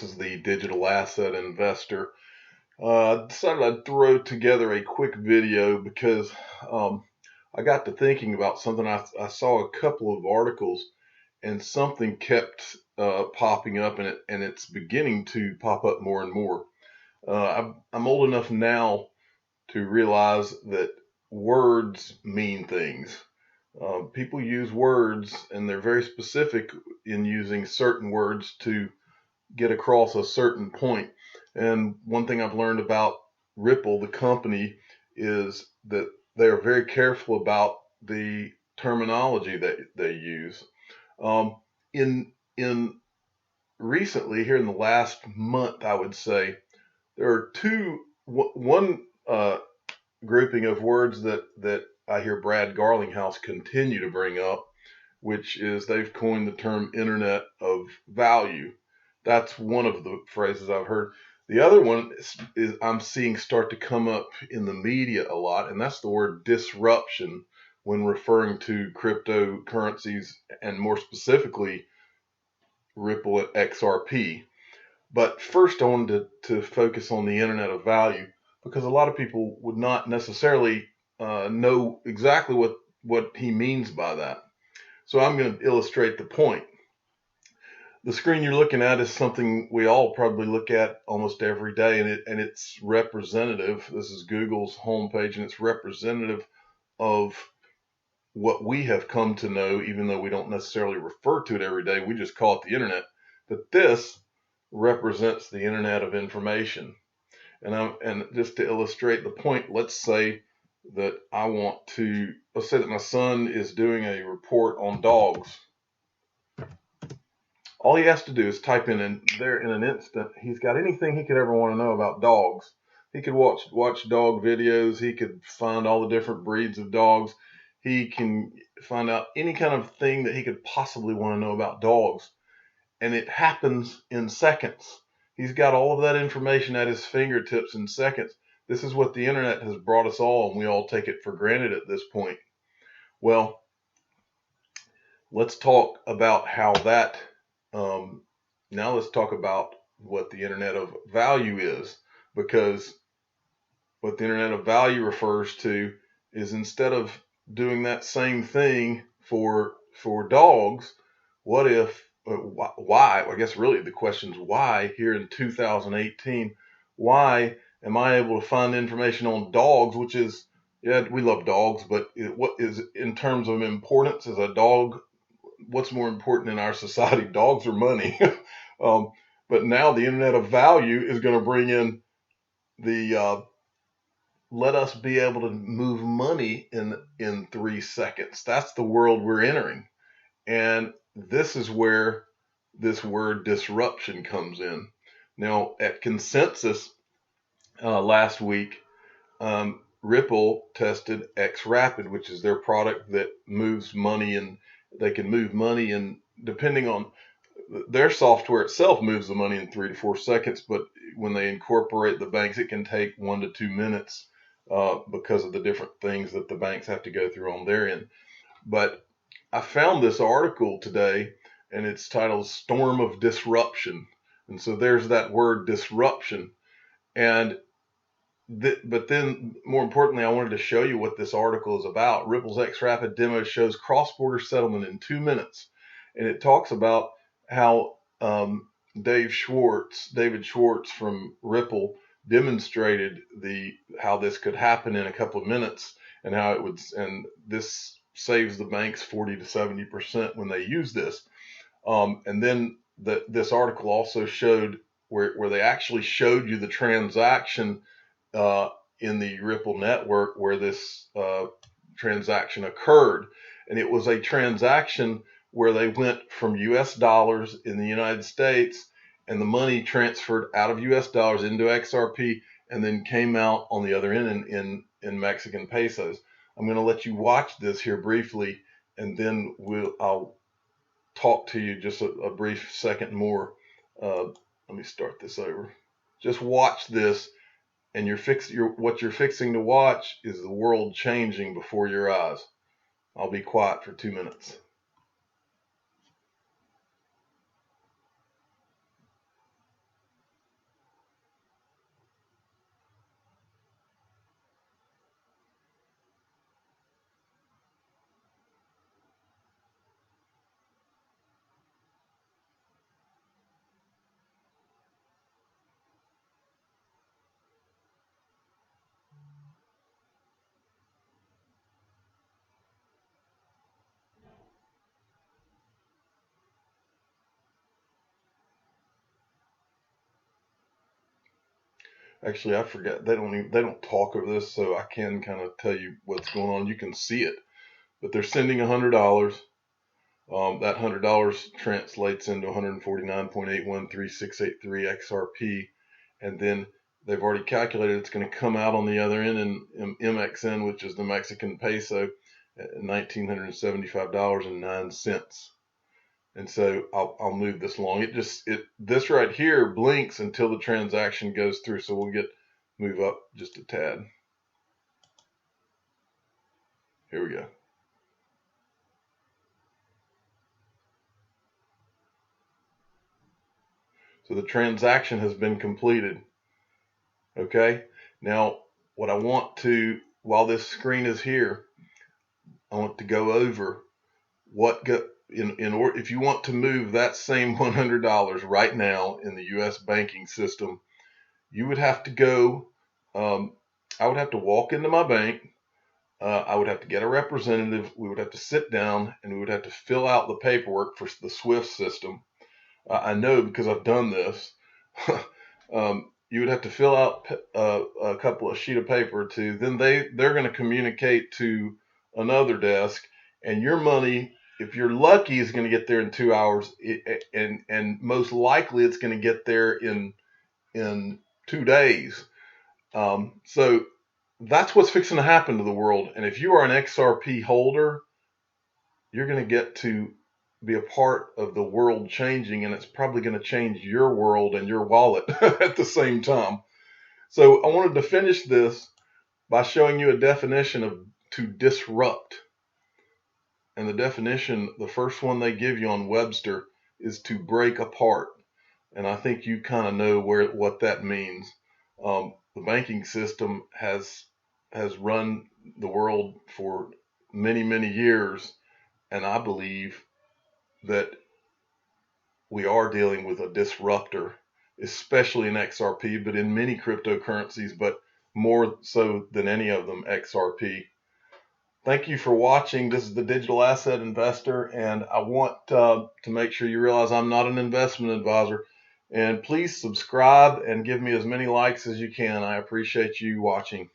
This is the digital asset investor. Decided I'd throw together a quick video because I got to thinking about something. I saw a couple of articles and something kept popping up, and it's beginning to pop up more and more. I'm old enough now to realize that words mean things. People use words, and they're very specific in using certain words to get across a certain point. And one thing I've learned about Ripple, the company, is that they are very careful about the terminology that they use. In recently, here in the last month, I would say there are one grouping of words that I hear Brad Garlinghouse continue to bring up, which is they've coined the term Internet of Value. That's one of the phrases I've heard. The other one is I'm seeing start to come up in the media a lot, and that's the word disruption when referring to cryptocurrencies, and more specifically Ripple at XRP. But first I wanted to focus on the Internet of Value, because a lot of people would not necessarily know exactly what he means by that. So I'm going to illustrate the point. The screen you're looking at is something we all probably look at almost every day, and it's representative. This is Google's homepage, and it's representative of what we have come to know, even though we don't necessarily refer to it every day. We just call it the internet. But this represents the internet of information. And just to illustrate the point, let's say that let's say that my son is doing a report on dogs. All he has to do is type in there in an instant. He's got anything he could ever want to know about dogs. He could watch dog videos. He could find all the different breeds of dogs. He can find out any kind of thing that he could possibly want to know about dogs. And it happens in seconds. He's got all of that information at his fingertips in seconds. This is what the internet has brought us all, and we all take it for granted at this point. Well, let's talk about how that now let's talk about what the Internet of Value is, because what the Internet of Value refers to is, instead of doing that same thing for dogs, what if, why, I guess really the question is why here in 2018, why am I able to find information on dogs, which is, yeah, we love dogs, but what is, in terms of importance, is a dog, what's more important in our society, dogs or money? But now the Internet of Value is going to bring in the let us be able to move money in 3 seconds. That's the world we're entering, and this is where this word disruption comes in. Now, at Consensus last week, Ripple tested xRapid, which is their product that moves money, and they can move money, and depending on their software itself moves the money in 3 to 4 seconds, but when they incorporate the banks, it can take 1 to 2 minutes because of the different things that the banks have to go through on their end. But I found this article today, and it's titled Storm of Disruption. And so there's that word disruption. And but then, more importantly, I wanted to show you what this article is about. Ripple's xRapid demo shows cross-border settlement in 2 minutes. And it talks about how David Schwartz from Ripple demonstrated how this could happen in a couple of minutes, and how it would, and this saves the banks 40 to 70% when they use this. And then this article also showed where they actually showed you the transaction in the Ripple network where this transaction occurred. And it was a transaction where they went from US dollars in the United States, and the money transferred out of US dollars into XRP, and then came out on the other end in Mexican pesos. I'm going to let you watch this here briefly, and then I'll talk to you just a brief second more. Let me start this over. Just watch this, and what you're fixing to watch is the world changing before your eyes. I'll be quiet for 2 minutes. Actually, I forget. They don't talk of this, so I can kind of tell you what's going on. You can see it, but they're sending $100. That $100 translates into 149.81363 XRP, and then they've already calculated it's going to come out on the other end in MXN, which is the Mexican peso, at $1,975.09. And so I'll move this along. This right here blinks until the transaction goes through. So we'll move up just a tad. Here we go. So the transaction has been completed. Okay. Now what I want to, while this screen is here, I want to go over what in order, if you want to move that same $100 right now in the U.S. banking system, you would have to go. I would have to walk into my bank. I would have to get a representative. We would have to sit down and we would have to fill out the paperwork for the SWIFT system. I know because I've done this. You would have to fill out a couple of sheet of paper to, then they're going to communicate to another desk, and your money, if you're lucky, is going to get there in 2 hours, and most likely it's going to get there in 2 days. So that's what's fixing to happen to the world. And if you are an XRP holder, you're going to get to be a part of the world changing, and it's probably going to change your world and your wallet at the same time. So I wanted to finish this by showing you a definition of to disrupt. And the definition, the first one they give you on Webster, is to break apart. And I think you kind of know what that means. The banking system has run the world for many, many years, and I believe that we are dealing with a disruptor, especially in XRP, but in many cryptocurrencies, but more so than any of them, XRP. Thank you for watching. This is the Digital Asset Investor, and I want to make sure you realize I'm not an investment advisor. And please subscribe and give me as many likes as you can. I appreciate you watching.